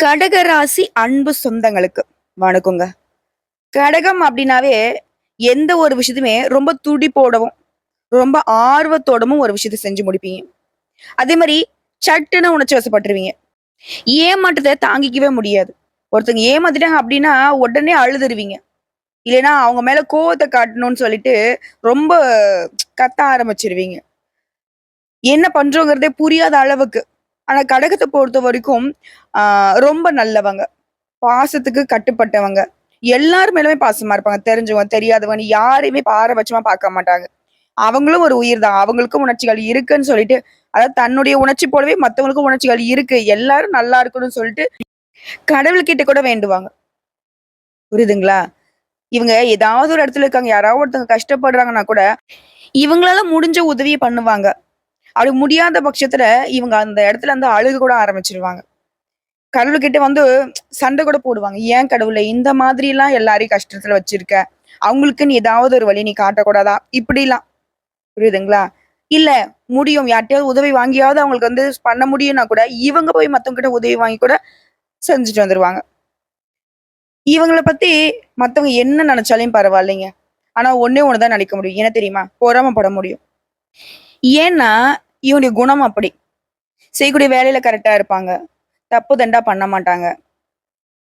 கடகராசி அன்பு சொந்தங்களுக்கு வணக்கங்க. கடகம் அப்படின்னாவே எந்த ஒரு விஷயத்தையுமே ரொம்ப துடிப்போடவும், ரொம்ப ஆர்வத்தோடவும் ஒரு விஷயத்த செஞ்சு முடிப்பீங்க. அதே மாரி சட்டுன்னு உணர்ச்சி வசப்பட்டுருவீங்க. ஏமாற்றத்த தாங்கிக்கவே முடியாது. ஒருத்தங்க ஏமாத்திட்டாங்க அப்படின்னா, உடனே அழுதுருவீங்க. இல்லைன்னா அவங்க மேல கோவத்த காட்டணும்னு சொல்லிட்டு ரொம்ப கத்த ஆரம்பிச்சுருவீங்க. என்ன பண்றோங்கிறதே புரியாத அளவுக்கு. ஆனா கடகத்த பொறுத்தவரைக்கும், ஆ ரொம்ப நல்லவங்க. பாசத்துக்கு கட்டுப்பட்டவங்க. எல்லார் மேலயுமே பாசமா இருப்பாங்க. தெரிஞ்சவங்க, தெரியாதவங்கன்னு யாரையுமே பாரபட்சமா பார்க்க மாட்டாங்க. அவங்களும் ஒரு உயிர் தான். அவங்களுக்கும் உணர்ச்சிகள் இருக்குன்னு சொல்லிட்டு, அதாவது தன்னுடைய உணர்ச்சி போலவே மத்தவங்களுக்கும் உணர்ச்சிகள் இருக்கு. எல்லாரும் நல்லா இருக்கணும்னு சொல்லிட்டு கடவுள்கிட்ட கூட வேண்டுவாங்க. புரியுதுங்களா? இவங்க ஏதாவது ஒரு இடத்துல இருக்காங்க. யாராவது ஒருத்தவங்க கஷ்டப்படுறாங்கன்னா கூட, இவங்களால முடிஞ்ச உதவிய பண்ணுவாங்க. அப்படி முடியாத பட்சத்துல இவங்க அந்த இடத்துல வந்து அழுக கூட ஆரம்பிச்சுருவாங்க. கடவுள்கிட்ட வந்து சண்டை கூட போடுவாங்க. "ஏன் கடவுளே இந்த மாதிரிலாம் எல்லாரையும் கஷ்டத்துல வச்சிருக்க? அவங்களுக்குன்னு ஏதாவது ஒரு வழி நீ காட்டக்கூடாதா?" இப்படிலாம். புரியுதுங்களா? இல்ல முடியும். யார்ட்டயாவது உதவி வாங்கியாவது அவங்களுக்கு வந்து பண்ண முடியும்னா கூட, இவங்க போய் மத்தவங்க கிட்ட உதவி வாங்கி கூட செஞ்சுட்டு வந்துருவாங்க. இவங்கள பத்தி மத்தவங்க என்ன நெனச்சாலும் பரவாயில்லைங்க. ஆனா ஒண்ணே ஒண்ணு தான் நெனைக்க முடியும். என்ன தெரியுமா? பொறாமப்பட முடியும். ஏன்னா, இவங்களுடைய குணம் அப்படி. செய்யக்கூடிய வேலையில கரெக்ட்டா இருப்பாங்க. தப்பு தண்டா பண்ண மாட்டாங்க.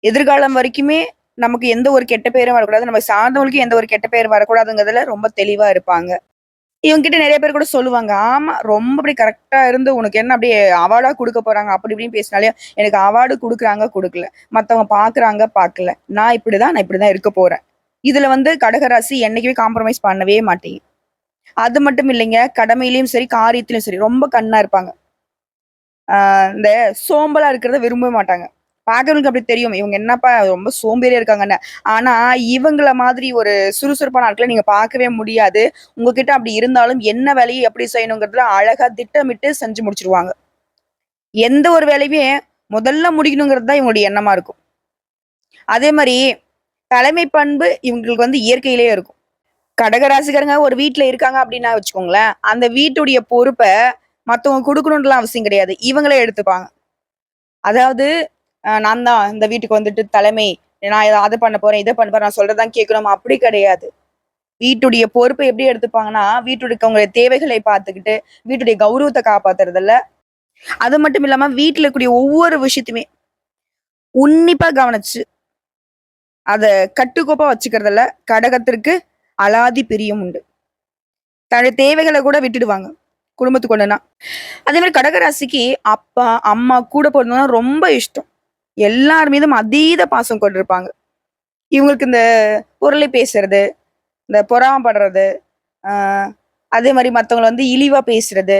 எதிர்காலம் வரைக்குமே நமக்கு எந்த ஒரு கெட்ட பேரும் வரக்கூடாது. நம்ம சார்ந்தவங்களுக்கு எந்த ஒரு கெட்ட பேர் வரக்கூடாதுங்கிறதுல ரொம்ப தெளிவா இருப்பாங்க. இவங்ககிட்ட நெறைய பேர் கூட சொல்லுவாங்க. ஆமா, ரொம்ப அப்படி கரெக்ட்டா இருந்து உனக்கு என்ன அப்படியே அவார்டா குடுக்க போறாங்க. அப்படி இப்படின்னு பேசினாலே, எனக்கு அவார்டு குடுக்குறாங்க, குடுக்கல. மத்தவங்க பார்க்குறாங்க, பார்க்கல. நான் இப்படிதான் இருக்க போறேன். இதுல வந்து கடகராசி என்னைக்குமே காம்ப்ரமைஸ் பண்ணவே மாட்டீங்க. அது மட்டும் இல்லைங்க. கடமையிலயும் சரி, காரியத்திலயும் சரி ரொம்ப கண்ணா இருப்பாங்க. இந்த சோம்பலா இருக்கிறத விரும்பவே மாட்டாங்க. பார்க்கிறவங்களுக்கு அப்படி தெரியும். இவங்க என்னப்பா ரொம்ப சோம்பேறியா இருக்காங்கன்னு. ஆனா, இவங்கள மாதிரி ஒரு சுறுசுறுப்பான ஆட்கள நீங்க பார்க்கவே முடியாது. உங்ககிட்ட அப்படி இருந்தாலும் என்ன வேலைய எப்படி செய்யணுங்கிறதுல அழகா திட்டமிட்டு செஞ்சு முடிச்சுருவாங்க. எந்த ஒரு வேலையுமே முதல்ல முடிக்கணுங்கிறது தான் இவங்களுடைய எண்ணமா இருக்கும். அதே மாரி தலைமை பண்பு இவங்களுக்கு வந்து இயற்கையிலேயே இருக்கும். கடகராசிக்காரங்க ஒரு வீட்ல இருக்காங்க அப்படின்னா வச்சுக்கோங்களேன், அந்த வீட்டுடைய பொறுப்ப மத்தவங்க குடுக்கணும்ன்ட்டுலாம் அவசியம் கிடையாது. இவங்களே எடுத்துப்பாங்க. அதாவது நான் தான் இந்த வீட்டுக்கு வந்துட்டு தலைமை. நான் அத பண்ண போறேன், இத பண்ண போறேன். நான் சொல்றது தான் கேட்கணும் அப்படி கிடையாது. வீட்டுடைய பொறுப்ப எப்படி எடுத்துப்பாங்கன்னா, வீட்டுல இருக்கவங்களுடைய தேவைகளை பார்த்துக்கிட்டு, வீட்டுடைய கௌரவத்த காப்பாத்துறதுல, அது மட்டும் இல்லாம வீட்ல இருக்கக்கூடிய ஒவ்வொரு விஷயத்தையுமே உன்னிப்பா கவனிச்சு, அத கட்டுக்கோப்பா வச்சுக்கிறதுல கடகத்திற்கு அலாதி பிரியம் உண்டு. தன்னுடைய தேவைகள கூட விட்டுடுவாங்க. குடும்பத்துக்கு ஒண்ணுன்னா. அதே மாரி கடகராசிக்கு அப்பா, அம்மா, கூட பொறந்தவங்கன்னா ரொம்ப இஷ்டம். எல்லார் மீதும் அதீத பாசம் கொண்டிருப்பாங்க. இவங்களுக்கு இந்த புரளி பேசுறது, இந்த பொறாமப்படுறது, ஆ அதே மாரி மத்தவங்கள வந்து இழிவா பேசுறது,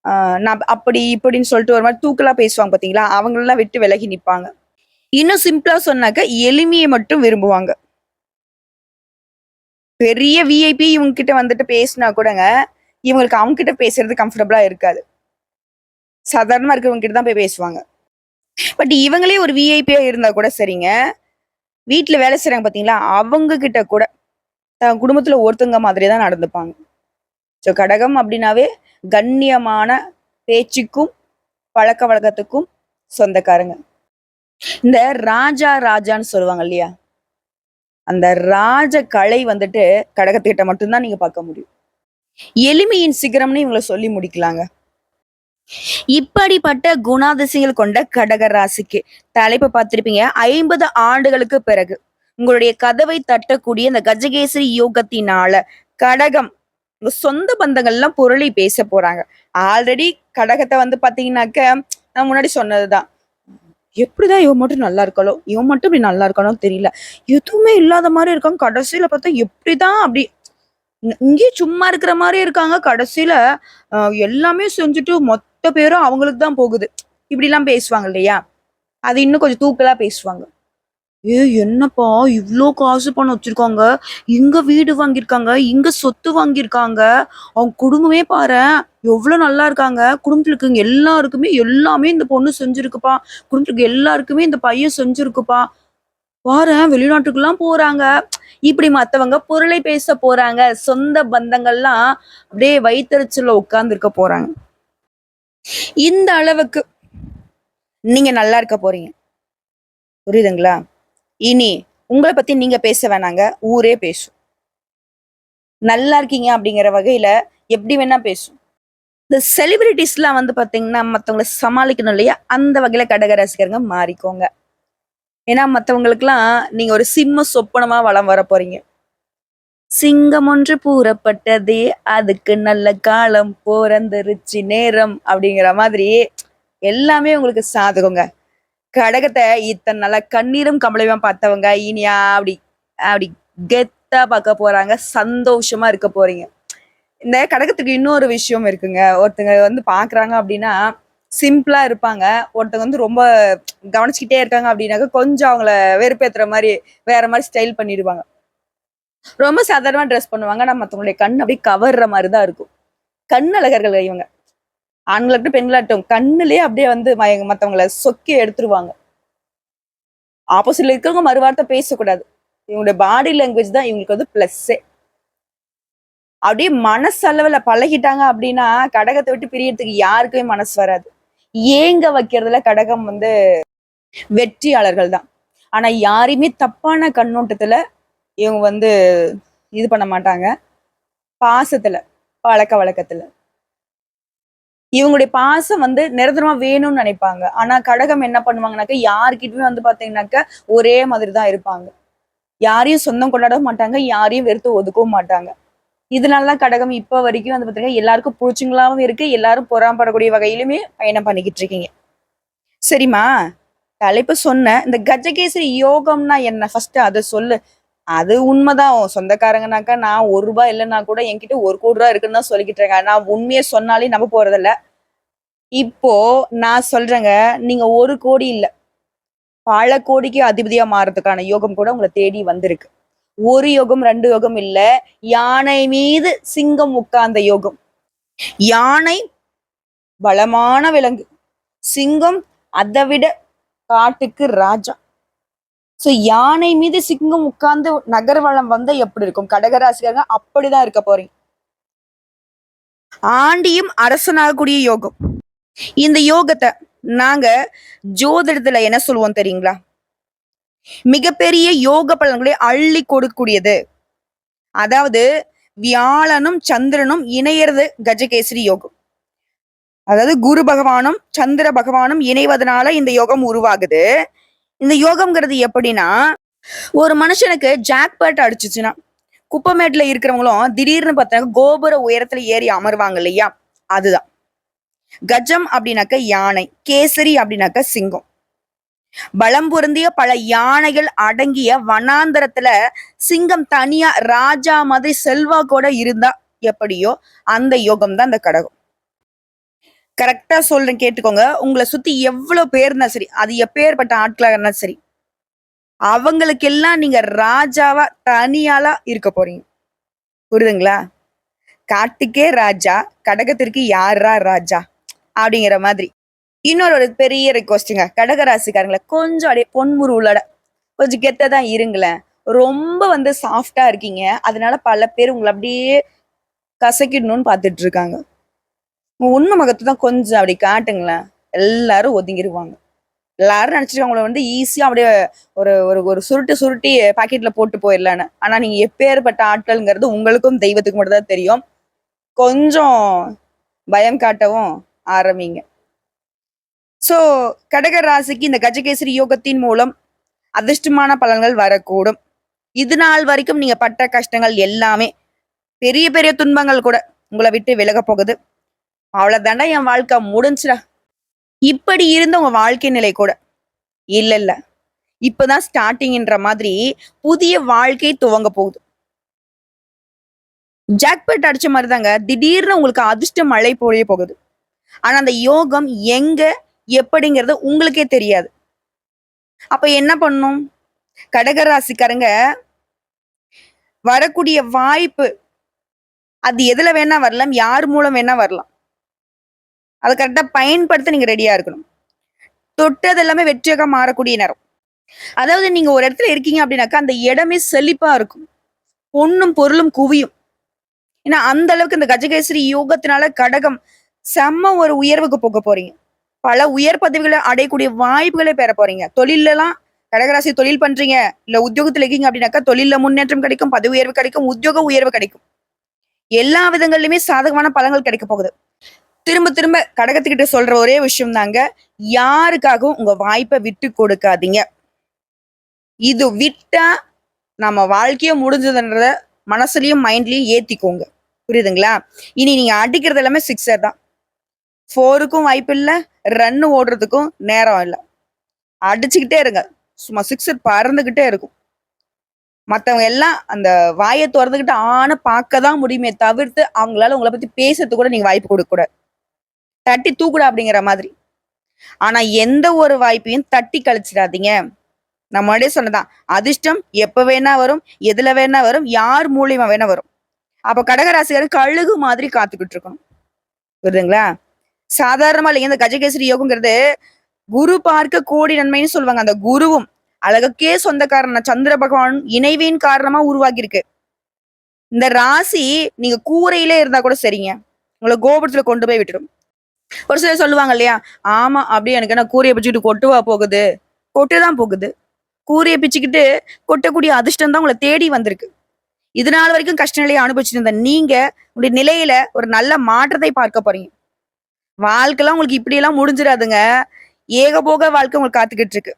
ஆ நான் அப்படி இப்படின்னு சொல்லிட்டு ஒரு மாரி தூக்கலா பேசுவாங்க பார்த்தீங்களா? அவங்களலாம் விட்டு விலகி நிப்பாங்க. இன்னும் சிம்பிளா சொன்னாக்க எளிமைய மட்டும் விரும்புவாங்க. பெரிய விஐபி இவங்க கிட்ட வந்துட்டு பேசினா கூடங்க, இவங்களுக்கு அவங்க கிட்ட பேசுறது கம்ஃபர்டபுளா இருக்காது. சாதாரணமா இருக்கிறவங்க கிட்ட தான் போய் பேசுவாங்க. பட் இவங்களே ஒரு விஐபியா இருந்தா கூட சரிங்க, வீட்ல வேலை செய்றாங்க பார்த்தீங்களா? அவங்க கிட்ட கூட தன் குடும்பத்துல ஒருத்தவங்க மாதிரி தான் நடந்துப்பாங்க. ஸோ கடகம் அப்டின்னாவே கண்ணியமான பேச்சுக்கும், பழக்கவழக்கத்துக்கும் சொந்தக்காரங்க. இந்த ராஜா ராஜான்னு சொல்லுவாங்க இல்லையா? அந்த ராஜ கலை வந்துட்டு கடகத்துக்கிட்ட மட்டும் தான் நீங்க பார்க்க முடியும். எளிமையின் சிகரம்னு இவங்கள சொல்லி முடிக்கலாங்க. இப்படிப்பட்ட குணாதிசயங்கள் கொண்ட கடக ராசிக்கு தலைப்பு பார்த்திருப்பீங்க. 50 ஆண்டுகளுக்கு பிறகு உங்களுடைய கதவை தட்டக்கூடிய இந்த கஜகேசரி யோகத்தினால கடகம் உங்க சொந்த பந்தங்கள்லாம் புரளி பேச போறாங்க. ஆல்ரெடி கடகத்த வந்து பாத்தீங்கன்னாக்க, நான் முன்னாடி சொன்னதுதான். எப்படிதான் இவன் மட்டும் நல்லா இருக்காளோ? இவன் மட்டும் இப்படி நல்லா இருக்கானோ தெரியல. எதுவுமே இல்லாத மாரி இருக்கான். கடைசியில பார்த்தா எப்படிதான் அப்படி இங்கேயும் சும்மா இருக்கிற மாரி இருக்காங்க. கடைசியில அ எல்லாமே செஞ்சுட்டு மொத்த பேரும் அவங்களுக்கு தான் போகுது. இப்படிலாம் பேசுவாங்க இல்லையா? அது இன்னும் கொஞ்சம் தூக்கலா பேசுவாங்க. என்னப்பா இவ்ளோ காசு பணம் வச்சிருக்காங்க. இங்க வீடு வாங்கியிருக்காங்க. இங்க சொத்து வாங்கியிருக்காங்க. அவங்க குடும்பமே பாரேன், எவ்ளோ நல்லா இருக்காங்க. குடும்பத்துல இருக்கவங்க எல்லாருக்குமே எல்லாமே இந்த பொண்ணு செஞ்சிருக்குப்பா. குடும்பத்துல இருக்க எல்லாருக்குமே இந்த பையன் செஞ்சிருக்குப்பா. பாரேன் வெளிநாட்டுக்குலாம் போறாங்க. இப்படி மத்தவங்க புரளி பேச போறாங்க. சொந்த பந்தங்கள்லாம் அப்படியே வயித்தெரிச்சல்ல உட்கார்ந்திருக்க போறாங்க. இந்த அளவுக்கு நீங்க நல்லா இருக்க போறீங்க. புரியுதுங்களா? இனி உங்கள பத்தி நீங்க பேச வேணாங்க. ஊரே பேசும். நல்லா இருக்கீங்க அப்படிங்கிற வகையில எப்படி வேணா பேசும். இந்த செலிபிரிட்டீஸ்லாம் வந்து பாத்தீங்கன்னா, மத்தவங்கள சமாளிக்கணும் இல்லையா? அந்த வகையில கடக ராசிக்காரங்க மாறிக்கோங்க. ஏன்னா மத்தவங்களுக்கெல்லாம் நீங்க ஒரு சிம்ம சொப்பனமா வலம் வரப்போறீங்க. சிங்கம் ஒன்று கூறப்பட்டதே, அதுக்கு நல்ல காலம் பொறந்துருச்சு நேரம் அப்படிங்கிற மாதிரி எல்லாமே உங்களுக்கு சாதகங்க. கடகத்த இத்தன நாளா கண்ணீரும் கம்பளையுமா பார்த்தவங்க, இனியா அப்படி அப்படி கெத்தா பார்க்க போறாங்க. சந்தோஷமா இருக்க போறீங்க. இந்த கடகத்துக்கு இன்னொரு விஷயம் இருக்குங்க. ஒருத்தங்க வந்து பார்க்குறாங்க அப்படின்னா, சிம்பிளா இருப்பாங்க. ஒருத்தங்க வந்து ரொம்ப கவனிச்சுக்கிட்டே இருக்காங்க அப்படின்னாக்க, கொஞ்சம் அவங்கள வெறுப்பேத்துற மாரி, வேற மாரி ஸ்டைல் பண்ணிடுவாங்க. ரொம்ப சாதாரணமா ட்ரெஸ் பண்ணுவாங்க. ஆனா மத்தவங்களுடைய கண் அப்படியே கவர்ற மாரி தான் இருக்கும். கண் அழகர்கள் இவங்க. ஆண்களாகட்டும், பெண்களாகட்டும் கண்ணுலயே அப்படியே வந்து மத்தவங்கள சொக்கி எடுத்துருவாங்க. ஆப்போசிட்ல இருக்கிறவங்க மறுவார்த்தை பேசக்கூடாது. இவங்களுடைய பாடி லாங்குவேஜ் தான் இவங்களுக்கு வந்து பிளஸ்ஸே. அப்படியே மனசளவுல பழகிட்டாங்க அப்படின்னா, கடகத்த விட்டு பிரியறதுக்கு யாருக்குமே மனசு வராது. ஏங்க வைக்கிறதுல கடகம் வந்து வெற்றியாளர்கள் தான். ஆனா யாரையுமே தப்பான கண்ணோட்டத்துல இவங்க வந்து இது பண்ண மாட்டாங்க. பாசத்துல, பழக்கவழக்கத்துல. இவங்களுடைய பாசம் வந்து நிரந்தரமா வேணும்னு நினைப்பாங்க. ஆனா கடகம் என்ன பண்ணுவாங்கனாக்க, யார்கிட்டயுமே வந்து பாத்தீங்கன்னாக்க, ஒரே மாதிரி தான் இருப்பாங்க. யாரையும் சொந்தம் கொண்டாடவும் மாட்டாங்க. யாரையும் வெறுத்து ஒதுக்கவும் மாட்டாங்க. இதனால தான் கடகம் இப்ப வரைக்கும் வந்து பாத்தீங்கன்னா, எல்லாருக்கும் புடிச்சவங்களாவும் இருக்கு. எல்லாரும் பொறாமப்படக்கூடிய வகையிலுமே பயணம் பண்ணிக்கிட்டு இருக்கீங்க. சரிம்மா, தலைப்பு சொன்னேன். இந்த கஜகேசரி யோகம்னா என்ன? ஃபர்ஸ்ட் அத சொல்லு. அது உண்மைதான். உன் சொந்தக்காரங்கனாக்கா, நான் ரூ. 1 இல்லன்னா கூட என்கிட்ட ரூ. 1,00,00,000 இருக்குன்னு தான் சொல்லிக்கிட்டு இருக்காங்க. நான் உண்மைய சொன்னாலே நம்ப போறதில்ல. இப்போ நான் சொல்றேங்க, நீங்க 1,00,00,000 இல்ல. பல கோடிக்கு அதிபதியா மாறதுக்கான யோகம் கூட உங்கள தேடி வந்திருக்கு. 1 யோகம், 2 யோகம் இல்ல. யானை மீது சிங்கம் உட்கார்ந்த யோகம். யானை பலமான விலங்கு. சிங்கம் அத விட காட்டுக்கு ராஜா. சோ யானை மீது சிங்கம் உட்கார்ந்து நகர்வலம் வந்தா எப்படி இருக்கும்? கடகராசிக்காரங்க அப்படிதான் இருக்க போறீங்க. ஆண்டியும் அரசனாகக்கூடிய யோகம். இந்த யோகத்த நாங்க ஜோதிடத்துல என்ன சொல்லுவோம் தெரியுங்களா? மிகப்பெரிய யோக பலன்களை அள்ளி கொடுக்கக்கூடியது. அதாவது வியாழனும் சந்திரனும் இணையறது கஜகேசரி யோகம். அதாவது குரு பகவானும் சந்திர பகவானும் இணைவதனால இந்த யோகம் உருவாகுது. இந்த யோகம்ங்கிறது எப்படின்னா, ஒரு மனுஷனுக்கு ஜாக்பாட் அடிச்சுச்சுன்னா, குப்பமேட்ல இருக்கிறவங்களும் திடீர்னு பார்த்தா கோபுர உயரத்துல ஏறி அமர்வாங்க இல்லையா? அதுதான். கஜம் அப்படின்னாக்க யானை, கேசரி அப்படின்னாக்க சிங்கம். பலம் பொருந்திய பல யானைகள் அடங்கிய வனாந்தரத்துல சிங்கம் தனியா ராஜா மாதிரி செல்வாக்கோட இருந்தா எப்படியோ அந்த யோகம் தான் அந்த கடகம். கரெக்டா சொல்றேன் கேட்டுக்கோங்க. உங்களை சுத்தி எவ்வளவு பேர் இருந்தா சரி, அது எப்பேற்பட்ட ஆட்களா இருந்தா சரி, அவங்களுக்கெல்லாம் நீங்க ராஜாவா தனியாளா இருக்க போறீங்க. புரியுதுங்களா? காட்டுக்கே ராஜா, கடகத்திற்கு யாரா ராஜா? அப்படிங்கிற மாதிரி. இன்னொரு ஒரு பெரிய ரிக்வெஸ்ட்டுங்க. கடக ராசிக்காரங்கள கொஞ்சம் அப்படியே பொன்முருவுலோட கொஞ்சம் கெத்தா தான் இருங்களேன். ரொம்ப வந்து சாஃப்ட்டா இருக்கீங்க. அதனால பல பேர் உங்கள அப்படியே கசக்கிடணும்னு பார்த்துட்டு இருக்காங்க. உங்க உண்மை முகத்த தான் கொஞ்சம் அப்படி காட்டுங்களேன். எல்லாரும் ஒதுங்கிருவாங்க. எல்லாரும் நினைச்சிட்டு உங்கள வந்து ஈஸியா அப்படியே ஒரு ஒரு ஒரு சுருட்டு சுருட்டி பாக்கெட்ல போட்டு போயிரலான்னு. ஆனா நீங்க எப்பேர்ப்பட்ட ஆட்கள்ங்கிறது உங்களுக்கும் தெய்வத்துக்கும் மட்டும் தான் தெரியும். கொஞ்சம் பயம் காட்டவும் ஆரம்பிங்க. சோ கடக ராசிக்கு இந்த கஜகேசரி யோகத்தின் மூலம் அதிர்ஷ்டமான பலன்கள் வரக்கூடும். இது நாள் வரைக்கும் நீங்க பட்ட கஷ்டங்கள் எல்லாமே பெரிய பெரிய துன்பங்கள் கூட உங்களை விட்டு விலக போகுது. அவ்வளவுதாண்டா என் வாழ்க்கை முடிஞ்சுடா. இப்படி இருந்த உங்க வாழ்க்கை நிலை கூட இல்ல இல்ல. இப்பதான் ஸ்டார்டிங்ன்ற மாதிரி புதிய வாழ்க்கை துவங்க போகுது. ஜாக்பாட் அடிச்ச மாதிரி தாங்க திடீர்னு உங்களுக்கு அதிர்ஷ்ட மழை பொழிய போகுது. ஆனா அந்த யோகம் எங்க எப்படிங்கிறது உங்களுக்கே தெரியாது. அப்ப என்ன பண்ணும்? கடகராசிக்காரங்க வரக்கூடிய வாய்ப்பு அது எதுல வேணா வரலாம், யார் மூலம் வேணா வரலாம். அதை கரெக்டா பயன்படுத்த நீங்க ரெடியா இருக்கணும். தொட்டது எல்லாமே வெற்றியாக மாறக்கூடிய நேரம். அதாவது நீங்க ஒரு இடத்துல இருக்கீங்க அப்படின்னாக்கா அந்த இடமே செழிப்பா இருக்கும். பொன்னும் பொருளும் குவியும். ஏன்னா அந்த அளவுக்கு இந்த கஜகேசரி யோகத்தினால கடகம் செம்ம ஒரு உயர்வுக்கு போக போறீங்க. பல உயர் பதவிகளை அடையக்கூடிய வாய்ப்புகளை பெற போறீங்க. தொழிலெல்லாம் கடகராசி தொழில் பண்றீங்க, இல்ல உத்தியோகத்துல இருக்கீங்க அப்படின்னாக்கா தொழில்ல முன்னேற்றம் கிடைக்கும், பதவி உயர்வு கிடைக்கும், உத்தியோக உயர்வு கிடைக்கும். எல்லா விதங்கள்லயுமே சாதகமான பலன்கள் கிடைக்க போகுது. திரும்ப திரும்ப கடகத்துக்கிட்ட சொல்ற ஒரே விஷயம் தாங்க, யாருக்காகவும் உங்க வாய்ப்பை விட்டு கொடுக்காதீங்க. இது விட்டா நம்ம வாழ்க்கையே முடிஞ்சதுன்றத மனசுலயும் மைண்ட்லயும் ஏத்திக்கோங்க. புரியுதுங்களா? இனி நீங்க அடிக்கிறது எல்லாமே சிக்ஸர் தான். 4க்கும் வாய்ப்பு இல்ல, ரன் ஓடுறதுக்கும் நேரம் இல்ல. அடிச்சுக்கிட்டே இருங்க. சும்மா சிக்ஸர் பறந்துகிட்டே இருக்கும். மத்தவங்க எல்லாம் அந்த வாயை திறந்துகிட்டு ஆன பார்க்க தான் முடியுமே தவிர்த்து, அவங்களால உங்கள பத்தி பேசுறதுக்கு கூட நீங்க வாய்ப்பு கொடுக்க கூடாது. தட்டி தூக்குடா அப்படிங்கிற மாதிரி. ஆனா எந்த ஒரு வாய்ப்பையும் தட்டி கழிச்சிடாதீங்க. நான் முன்னாடியே சொன்னதான். அதிர்ஷ்டம் எப்ப வேணா வரும், எதுல வேணா வரும், யார் மூலியமா வேணா வரும். அப்ப கடகராசிக்காரர் கழுகு மாதிரி காத்துக்கிட்டு இருக்கணும். புரியுதுங்களா? சாதாரணமா இல்லைங்க. இந்த கஜகேசரி யோகங்கிறது குரு பார்க்க கோடி நன்மைன்னு சொல்லுவாங்க. அந்த குருவும் அழகுக்கே சொந்தக்காரன சந்திர பகவான் இணைவின் காரணமா உருவாகி இருக்கு. இந்த ராசி நீங்க கூரையிலே இருந்தா கூட சரிங்க. உங்களை கோபுரத்துல கொண்டு போய் விட்டுடும். ஒரு சிலர் சொல்லுவாங்க இல்லையா? ஆமா, அப்படியே எனக்கு என்ன கூரையை பிச்சுக்கிட்டு கொட்டுவா போகுது? கொட்டுதான் போகுது. கூரையை பிச்சுக்கிட்டு கொட்டக்கூடிய அதிர்ஷ்டம் தான் உங்களை தேடி வந்திருக்கு. இது நாள் வரைக்கும் கஷ்ட நிலையை அனுபவிச்சுட்டு இருந்த நீங்க உங்களுடைய நிலையில ஒரு நல்ல மாற்றத்தை பார்க்க போறீங்க. வாழ்க்கைலாம் உங்களுக்கு இப்படி எல்லாம் முடிஞ்சிடாதுங்க. ஏகபோக வாழ்க்கை உங்களுக்கு காத்துக்கிட்டு இருக்கு.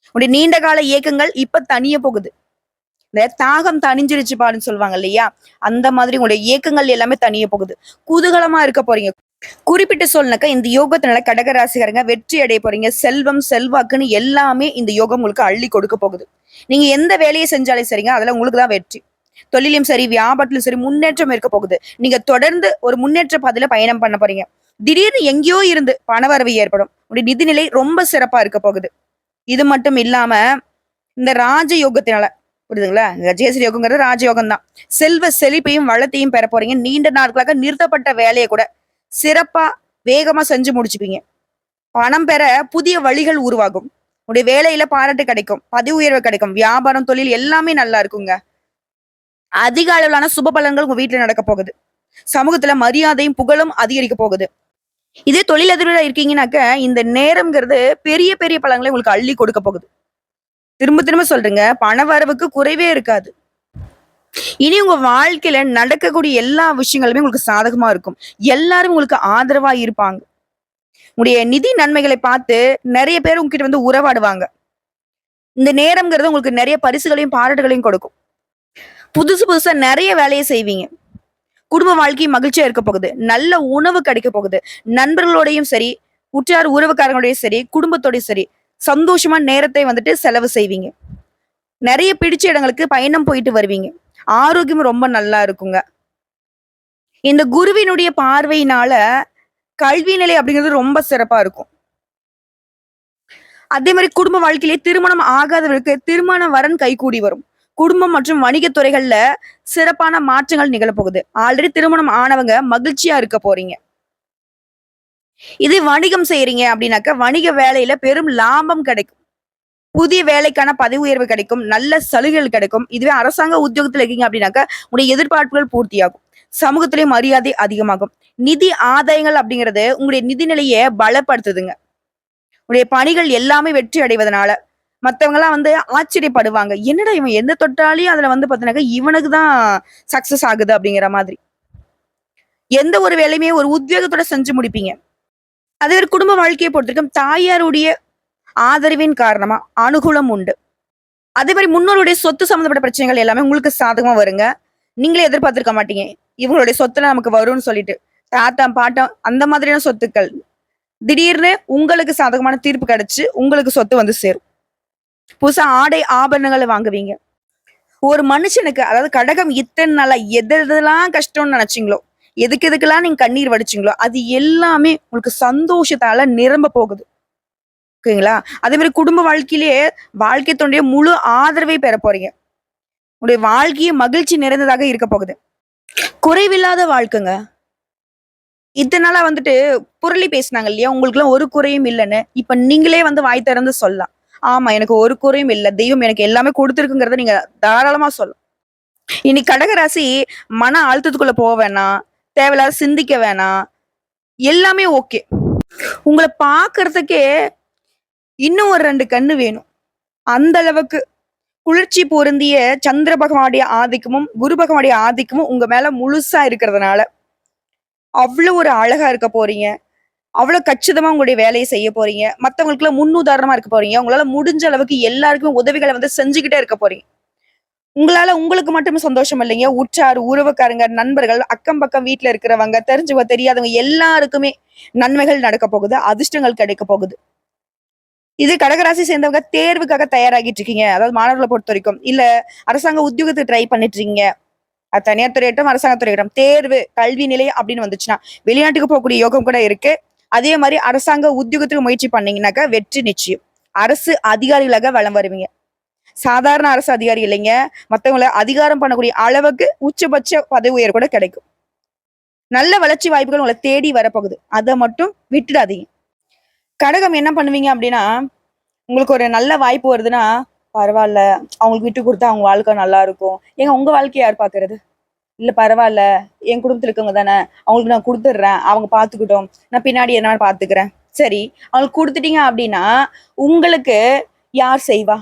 உங்களுடைய நீண்ட கால இயக்கங்கள் இப்ப தனிய போகுது. இந்த தாகம் தணிஞ்சிருச்சு பாருன்னு சொல்லுவாங்க இல்லையா? அந்த மாதிரி உங்களுடைய இயக்கங்கள் எல்லாமே தனிய போகுது. குதூகலமா இருக்க போறீங்க. குறிப்பிட்டு சொல்லனாக்கா இந்த யோகத்தினால கடகராசிக்காரங்க வெற்றி அடைய போறீங்க. செல்வம் செல்வாக்குன்னு எல்லாமே இந்த யோகம் உங்களுக்கு அள்ளி கொடுக்க போகுது. நீங்க எந்த வேலையை செஞ்சாலும் சரிங்க, அதுல உங்களுக்கு தான் வெற்றி. தொழிலும் சரி, வியாபாரத்திலும் சரி முன்னேற்றம் இருக்க போகுது. நீங்க தொடர்ந்து ஒரு முன்னேற்ற பாதையில பயணம் பண்ண போறீங்க. திடீர்னு எங்கேயோ இருந்து பணவரவு ஏற்படும். உங்களுடைய நிதிநிலை ரொம்ப சிறப்பா இருக்க போகுது. இது மட்டும் இல்லாம இந்த ராஜ யோகத்தினால, புரியுதுங்களா? கஜகேசரி யோகங்கிறது ராஜயோகம் தான். செல்வ செழிப்பையும் வளத்தையும் பெற போறீங்க. நீண்ட நாட்களாக நிறுத்தப்பட்ட வேலையை கூட சிறப்பா வேகமா செஞ்சு முடிச்சுப்பீங்க. பணம் பெற புதிய வழிகள் உருவாகும். உங்களுடைய வேலையில பாராட்டு கிடைக்கும், பதவி உயர்வு கிடைக்கும், வியாபாரம் தொழில் எல்லாமே நல்லா இருக்குங்க. அதிக அளவிலான சுப பலன்கள் உங்க வீட்டுல நடக்க போகுது. சமூகத்துல மரியாதையும் புகழும் அதிகரிக்க போகுது. இதே தொழிலதிபரா இருக்கீங்கன்னாக்க இந்த நேரம்ங்கிறது பெரிய பெரிய பலன்களை உங்களுக்கு அள்ளி கொடுக்க போகுது. திரும்ப திரும்ப சொல்றேங்க, பண வரவுக்கு குறைவே இருக்காது. இனி உங்க வாழ்க்கையில நடக்கக்கூடிய எல்லா விஷயங்களுமே உங்களுக்கு சாதகமா இருக்கும். எல்லாரும் உங்களுக்கு ஆதரவா இருப்பாங்க. உங்களுடைய நிதி நன்மைகளை பார்த்து நிறைய பேர் உங்ககிட்ட வந்து உறவாடுவாங்க. இந்த நேரம்ங்கிறது உங்களுக்கு நிறைய பரிசுகளையும் பாராட்டுகளையும் கொடுக்கும். புதுசு புதுசா நிறைய வேலையை செய்வீங்க. குடும்ப வாழ்க்கை மகிழ்ச்சியா இருக்க போகுது. நல்ல உணவு கிடைக்க போகுது. நண்பர்களோடையும் சரி, உற்றார் உறவுக்காரங்களோடையும் சரி, குடும்பத்தோடையும் சரி, சந்தோஷமா நேரத்தை வந்துட்டு செலவு செய்வீங்க. நிறைய பிடிச்ச இடங்களுக்கு பயணம் போயிட்டு வருவீங்க. ஆரோக்கியம் ரொம்ப நல்லா இருக்குங்க. இந்த குருவினுடைய பார்வையினால கல்வி நிலை அப்படிங்கிறது ரொம்ப சிறப்பா இருக்கும். அதே மாதிரி குடும்ப வாழ்க்கையிலே திருமணம் ஆகாதவர்களுக்கு திருமண வரன் கைகூடி வரும். குடும்பம் மற்றும் வணிக துறைகள்ல சிறப்பான மாற்றங்கள் நிகழப்போகுது. ஆல்ரெடி திருமணம் ஆனவங்க மகிழ்ச்சியா இருக்க போறீங்க. இது வணிகம் செய்யறீங்க அப்படின்னாக்க வணிக வேலையில பெரும் லாபம் கிடைக்கும். புதிய வேலைக்கான பதவி உயர்வு கிடைக்கும். நல்ல சலுகைகள் கிடைக்கும். இதுவே அரசாங்க உத்தியோகத்துல இருக்கீங்க அப்படின்னாக்க உங்களுடைய எதிர்பார்ப்புகள் பூர்த்தியாகும். சமூகத்திலேயே மரியாதை அதிகமாகும். நிதி ஆதாயங்கள் அப்படிங்கிறது உங்களுடைய நிதி நிலையை பலப்படுத்துதுங்க. உங்களுடைய பணிகள் எல்லாமே வெற்றி அடைவதனால மத்தவங்க எல்லாம் வந்து ஆச்சரியப்படுவாங்க. என்னடா இவன் எந்த தொட்டாலையும் அதுல வந்து பாத்தீங்கன்னாக்க இவனுக்கு தான் சக்சஸ் ஆகுது அப்படிங்கிற மாதிரி. எந்த ஒரு வேலையுமே ஒரு உத்வேகத்தோட செஞ்சு முடிப்பீங்க. அதே ஒரு குடும்ப வாழ்க்கையை பொறுத்திருக்கும் தாயாருடைய ஆதரவின் காரணமா அனுகூலம் உண்டு. அதே மாதிரி முன்னோருடைய சொத்து சம்பந்தப்பட்ட பிரச்சனைகள் எல்லாமே உங்களுக்கு சாதகமா வருங்க. நீங்களே எதிர்பார்த்திருக்க மாட்டீங்க. இவங்களுடைய சொத்துல நமக்கு வரும்னு சொல்லிட்டு. தாத்தா, பாட்டம் அந்த மாதிரியான சொத்துக்கள் திடீர்னு உங்களுக்கு சாதகமான தீர்ப்பு கிடைச்சு உங்களுக்கு சொத்து வந்து சேரும். புதுசா ஆடை ஆபரணங்களை வாங்குவீங்க. ஒரு மனுஷனுக்கு அதாவது கடகம் இத்தனை நாளா எதெல்லாம் கஷ்டம்னு நினைச்சீங்களோ, எதுக்கு எதுக்கெல்லாம் நீங்க கண்ணீர் வடிச்சீங்களோ, அது எல்லாமே உங்களுக்கு சந்தோஷத்தால நிரம்ப போகுது. ஓகேங்களா? அதே மாதிரி குடும்ப வாழ்க்கையிலேயே வாழ்க்கை துணைய முழு ஆதரவை பெற போறீங்க. உங்களுடைய வாழ்க்கையே மகிழ்ச்சி நிறைந்ததாக இருக்க போகுது. குறைவில்லாத வாழ்க்கைங்க. இத்தனை நாளா வந்துட்டு புரளி பேசினாங்க இல்லையா? உங்களுக்கு எல்லாம் ஒரு குறையும் இல்லைன்னு. இப்ப நீங்களே வந்து வாய் திறந்து சொல்லலாம். ஆமா, எனக்கு ஒரு குறையும் இல்ல. தெய்வம் எனக்கு எல்லாமே கொடுத்திருக்குங்கிறத நீங்க தாராளமா சொல்லலாம். இனி கடகராசி மன அழுத்தத்துக்குள்ள போக வேணாம். தேவையில்லாத சிந்திக்க வேணாம். எல்லாமே ஓகே. உங்களை பாக்குறதுக்கே இன்னும் ஒரு 2 கண்ணு வேணும். அந்த அளவுக்கு குளிர்ச்சி பொருந்திய சந்திர பகவானுடைய ஆதிக்கமும், குரு பகவானுடைய ஆதிக்கமும் உங்க மேல முழுசா இருக்கிறதுனால, அவ்வளவு ஒரு அழகா இருக்க போறீங்க. அவ்வளவு கச்சிதமா உங்களுடைய வேலைய செய்ய போறீங்க. மத்தவங்களுக்குலாம் முன்னுதாரணமா இருக்க போறீங்க. உங்களால முடிஞ்ச அளவுக்கு எல்லாருக்குமே உதவிகள வந்து செஞ்சுகிட்டே இருக்க போறீங்க. உங்களால உங்களுக்கு மட்டுமே சந்தோஷம் இல்லைங்க. உற்றார், உறவுக்காரங்க, நண்பர்கள், அக்கம் பக்கம் வீட்ல இருக்கிறவங்க, தெரிஞ்சவங்க, தெரியாதவங்க எல்லாருக்குமே நன்மைகள் நடக்க போகுது. அதிர்ஷ்டங்கள் கிடைக்க போகுது. இது கடகராசி சேர்ந்தவங்க தேர்வுக்காக தயாராகிட்டு இருக்கீங்க. அதாவது மாணவர்கள பொறுத்தவரைக்கும். இல்ல அரசாங்க உத்தியோகத்துக்கு ட்ரை பண்ணிட்டு இருக்கீங்க. அது தனியார் துறையாகட்டும், அரசாங்க துறையாகட்டும். தேர்வு, கல்வி நிலை அப்படின்னு வந்துச்சுன்னா, வெளிநாட்டுக்கு போகக்கூடிய யோகம் கூட இருக்கு. அதே மாரி அரசாங்க உத்தியோகத்துக்கு முயற்சி பண்ணீங்கன்னாக்கா வெற்றி நிச்சயம். அரசு அதிகாரிகளாக வலம் வருவீங்க. சாதாரண அரசு அதிகாரி இல்லைங்க. மத்தவங்கள அதிகாரம் பண்ணக்கூடிய அளவுக்கு உச்சபட்ச பதவி உயர்வு கூட கிடைக்கும். நல்ல வளர்ச்சி வாய்ப்புகள் உங்கள தேடி வரப்போகுது. அத மட்டும் விட்டுடாதீங்க. கடகம் என்ன பண்ணுவீங்க அப்படின்னா, உங்களுக்கு ஒரு நல்ல வாய்ப்பு வருதுன்னா, பரவால்ல. அவங்களுக்கு விட்டு குடுத்தா அவங்க வாழ்க்கை நல்லா இருக்கும். ஏங்க உங்க வாழ்க்கைய யார் பார்க்கறது? இல்ல பரவால்ல. என் குடும்பத்துல இருக்கவங்க தானே. அவங்களுக்கு நான் குடுத்துடுறேன். அவங்க பார்த்துக்கட்டும். நான் பின்னாடி என்ன பார்த்துக்கிறேன். சரி. அவங்களுக்கு குடுத்துட்டீங்க அப்படின்னா, உங்களுக்கு யார் செய்வா?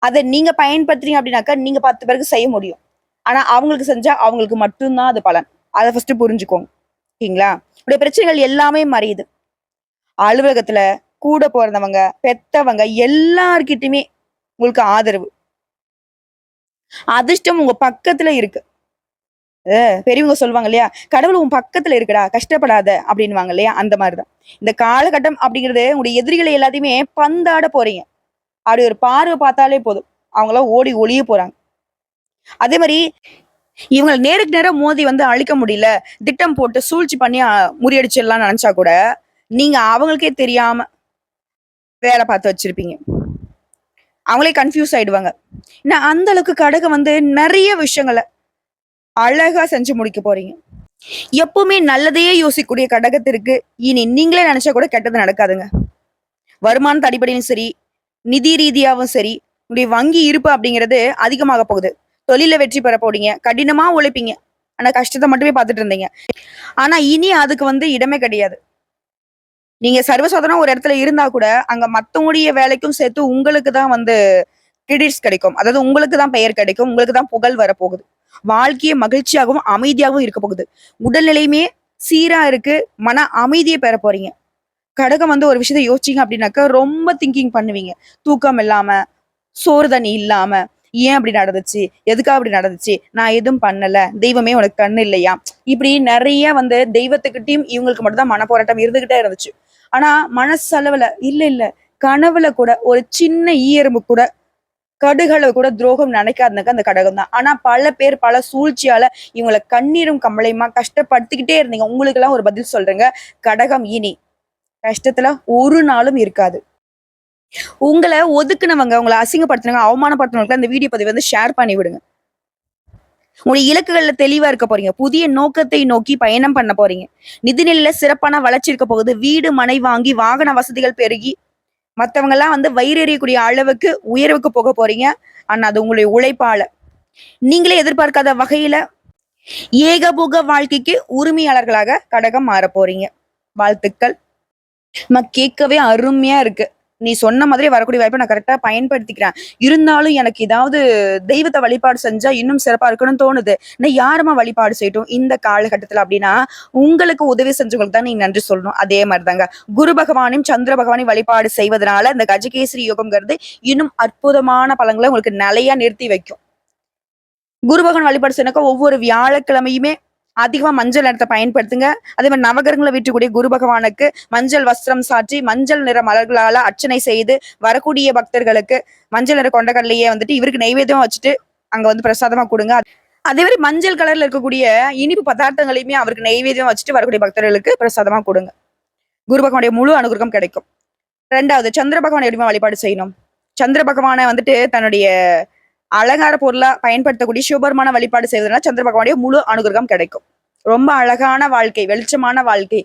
அத நீங்க பயன்படுத்துறீங்க அப்படின்னாக்கா, நீங்க 10 பேருக்கு செய்ய முடியும். ஆனா, அவங்களுக்கு செஞ்சா அவங்களுக்கு மட்டும் தான் அது பலன். அத ஃபர்ஸ்ட்டு புரிஞ்சுக்கோங்க. ஓகேங்களா? உங்களுடைய பிரச்சனைகள் எல்லாமே மறையுது. அலுவலகத்துல கூட பொறந்தவங்க, பெத்தவங்க எல்லார்கிட்டயுமே உங்களுக்கு ஆதரவு. அதிர்ஷ்டம் உங்க பக்கத்துல இருக்கு. பெரியவங்க சொல்லுவாங்க இல்லையா? "கடவுள் உன் பக்கத்துல இருக்குடா, கஷ்டப்படாத" அப்படின்னுவாங்க இல்லையா? அந்த மாரி தான். இந்த காலகட்டம் அப்படிங்கிறது உங்களுடைய எதிரிகளை எல்லாத்தையுமே பந்தாட போறீங்க. அப்படி ஒரு பார்வை பார்த்தாலே போதும். அவங்கலாம் ஓடி ஒளிய போறாங்க. அதே மாரி இவங்கள நேருக்கு நேரா மோதி வந்து அழிக்க முடியல. திட்டம் போட்டு சூழ்ச்சி பண்ணி முறியடிச்சிடலாம்னு நெனச்சா கூட, நீங்க அவங்களுக்கே தெரியாம வேல பார்த்து வச்சிருப்பீங்க. அவங்களே கன்ஃப்யூஸ் ஆயிடுவாங்க. ஏன்னா அந்த அளவுக்கு கடகம் வந்து நெறைய விஷயங்கள அழகா செஞ்சு முடிக்க போறீங்க. எப்பவுமே நல்லதையே யோசிக்கக்கூடிய கடகத்திற்கு, இனி நீங்களே நெனச்சா கூட கெட்டது நடக்காதுங்க. வருமானத்து அடிப்படையிலும் சரி, நிதி ரீதியாவும் சரி, உங்களுடைய வங்கி இருப்பு அப்படிங்கிறது அதிகமாக போகுது. தொழில்ல வெற்றி பெற போறீங்க. கடினமா உழைப்பீங்க. ஆனா கஷ்டத்த மட்டுமே பார்த்துட்டு இருந்தீங்க. ஆனா இனி அதுக்கு வந்து இடமே கிடையாது. நீங்க சர்வசாதாரணமா ஒரு இடத்துல இருந்தா கூட, அங்க மத்தவங்களுடைய வேலைக்கும் சேர்த்து உங்களுக்கு தான் வந்து கிரெடிட்ஸ் கிடைக்கும். அதாவது உங்களுக்கு தான் பெயர் கிடைக்கும். உங்களுக்கு தான் புகழ் வரப்போகுது. வாழ்க்கையே மகிழ்ச்சியாகவும், அமைதியாகவும் இருக்க போகுது. உடல்நிலையுமே சீரா இருக்கு. மன அமைதிய பெற போறீங்க. கடகம் வந்து ஒரு விஷயத்த யோசிச்சீங்க அப்படின்னாக்கா, ரொம்ப திங்கிங் பண்ணுவீங்க. தூக்கம் இல்லாம, சோறு தண்ணி இல்லாம, ஏன் அப்படி நடந்துச்சு? எதுக்காக அப்படி நடந்துச்சு? நான் எதுவும் பண்ணல. தெய்வமே உனக்கு கண்ணு இல்லையா? இப்படி நெறைய வந்து தெய்வத்துக்கிட்டயும் இவங்களுக்கு மட்டும் தான் மனப்போராட்டம் இருந்துகிட்டே இருந்துச்சு. ஆனா மனசளவுல இல்ல, இல்ல. கனவுல கூட ஒரு சின்ன ஈயெறும்பு கூட கடுகளவு கூட துரோகம் நினைக்காதனாக்க அந்த கடகம் தான். ஆனா பல பேர் பல சூழ்ச்சியால இவங்கள கண்ணீரும் கம்பளையுமா கஷ்டப்படுத்திக்கிட்டே இருந்தீங்க. உங்களுக்கெல்லாம் ஒரு பதில் சொல்றேங்க. கடகம் இனி கஷ்டத்துல ஒரு நாளும் இருக்காது. உங்கள ஒதுக்குனவங்க, உங்கள அசிங்கப்படுத்துனவங்க, அவமானப்படுத்துனவங்களுக்கு அந்த வீடியோ பதிவ வந்து ஷேர் பண்ணி விடுங்க. உங்களுடைய இலக்குகள்ல தெளிவா இருக்க போறீங்க. புதிய நோக்கத்தை நோக்கி பயணம் பண்ண போறீங்க. நிதிநிலையில சிறப்பான வளர்ச்சி இருக்க போகுது. வீடு, மனை வாங்கி வாகன வசதிகள் பெருகி மத்தவங்கலாம் வந்து வயிறு எறியக்கூடிய அளவுக்கு உயர்வுக்கு போக போறீங்க. ஆனா அது உங்களுடைய உழைப்பால. நீங்களே எதிர்பார்க்காத வகையில ஏகபோக வாழ்க்கைக்கு உரிமையாளர்களாக கடகம் மாறப் போறீங்க. வாழ்த்துக்கள். கேட்கவே அருமையா இருக்கு. நீ சொன்ன மாதிரி வரக்கூடிய வாய்ப்ப நான் கரெக்ட்டா பயன்படுத்திக்கிறேன். இருந்தாலும் எனக்கு ஏதாவது தெய்வத்த வழிபாடு செஞ்சா இன்னும் சிறப்பா இருக்கணும்னு தோணுது. நான் யாரம்மா வழிபாடு செய்யட்டும் இந்த காலகட்டத்துல அப்டின்னா, உங்களுக்கு உதவி செஞ்சவங்களுக்கு தான் நீங்க நன்றி சொல்லணும். அதே மாரி தாங்க. குரு பகவானையும், சந்திர பகவானையும் வழிபாடு செய்வதனால இந்த கஜகேசரி யோகம்ங்கிறது இன்னும் அற்புதமான பலன்கள உங்களுக்கு நிலையா நிறுத்தி வைக்கும். குரு பகவான் வழிபாடு செய்யனாக்கா ஒவ்வொரு வியாழக்கிழமையுமே அதிகமா மஞ்சள் நிறத்த பயன்படுத்துங்க. அதே மாரி நவகிரகங்கள வீற்றக்கூடிய குரு பகவானுக்கு மஞ்சள் வஸ்திரம் சாற்றி, மஞ்சள் நிற மலர்களால அர்ச்சனை செய்து, வரக்கூடிய பக்தர்களுக்கு மஞ்சள் நிற கொண்டைக்கடலைய வந்துட்டு இவருக்கு நெய்வேத்தியம் வச்சுட்டு, அங்க வந்து பிரசாதமா குடுங்க. அதே மாரி மஞ்சள் கலர்ல இருக்கக்கூடிய இனிப்பு பதார்த்தங்களையுமே அவருக்கு நெய்வேத்தியம் வச்சுட்டு வரக்கூடிய பக்தர்களுக்கு பிரசாதமா குடுங்க. குரு பகவானுடைய முழு அனுகிரகம் கிடைக்கும். 2வது சந்திர பகவான எப்படிம்மா வழிபாடு செய்யணும்? சந்திர பகவான வந்துட்டு தன்னுடைய அலங்கார பொருளா பயன்படுத்தக்கூடிய சிவபெருமான வழிபாடு செய்வதனால சந்திர பகவானுடைய முழு அனுகிரகம் கிடைக்கும். ரொம்ப அழகான வாழ்க்கை, வெளிச்சமான வாழ்க்கை,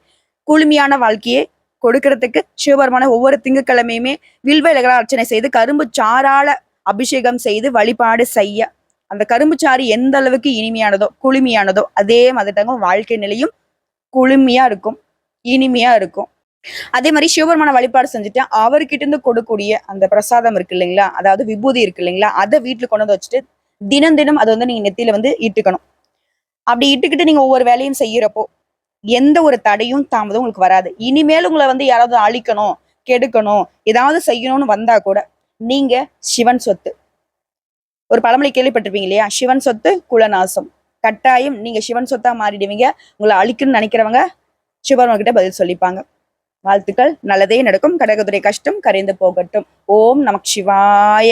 குளுமையான வாழ்க்கையை கொடுக்கறதுக்கு சிவபெருமான ஒவ்வொரு திங்கட்கிழமையுமே வில்வ இலைகளால் அர்ச்சனை செய்து கரும்பு சாறால அபிஷேகம் செய்து வழிபாடு செய்ய அந்த கரும்பு சாறு எந்த அளவுக்கு இனிமையானதோ குளுமையானதோ அதே மாதிரி தாங்க வாழ்க்கை நிலையும் குளுமையா இருக்கும், இனிமையா இருக்கும். அதே மாதிரி சிவபெருமான வழிபாடு செஞ்சுட்டு அவர்கிட்ட இருந்து கொடுக்கக்கூடிய அந்த பிரசாதம் இருக்கு இல்லைங்களா, அதாவது விபூதி இருக்கு இல்லைங்களா, அதை வீட்டுல கொண்டு வந்து வச்சுட்டு தினம் தினம் அதை வந்து நீங்க நெத்தியில வந்து இட்டுக்கணும். அப்படி இட்டுக்கிட்டு நீங்க ஒவ்வொரு வேலையும் செய்யறப்போ எந்த ஒரு தடையும் தாமதம் உங்களுக்கு வராது. இனிமேல் உங்களை வந்து யாராவது அழிக்கணும், கெடுக்கணும், ஏதாவது செய்யணும்னு வந்தா கூட நீங்க சிவன் சொத்து. ஒரு பழமொழி கேள்விப்பட்டிருப்பீங்க இல்லையா, சிவன் சொத்து குலநாசம். கட்டாயம் நீங்க சிவன் சொத்தா மாறிடுவீங்க. உங்களை அழிக்கணும்னு நினைக்கிறவங்க சிவபெருமான் கிட்ட பதில் சொல்லிப்பாங்க. வாழ்த்துக்கள், நல்லதே நடக்கும். கடகத்துறை கஷ்டம் கரைந்து போகட்டும். ஓம் நமக் சிவாய.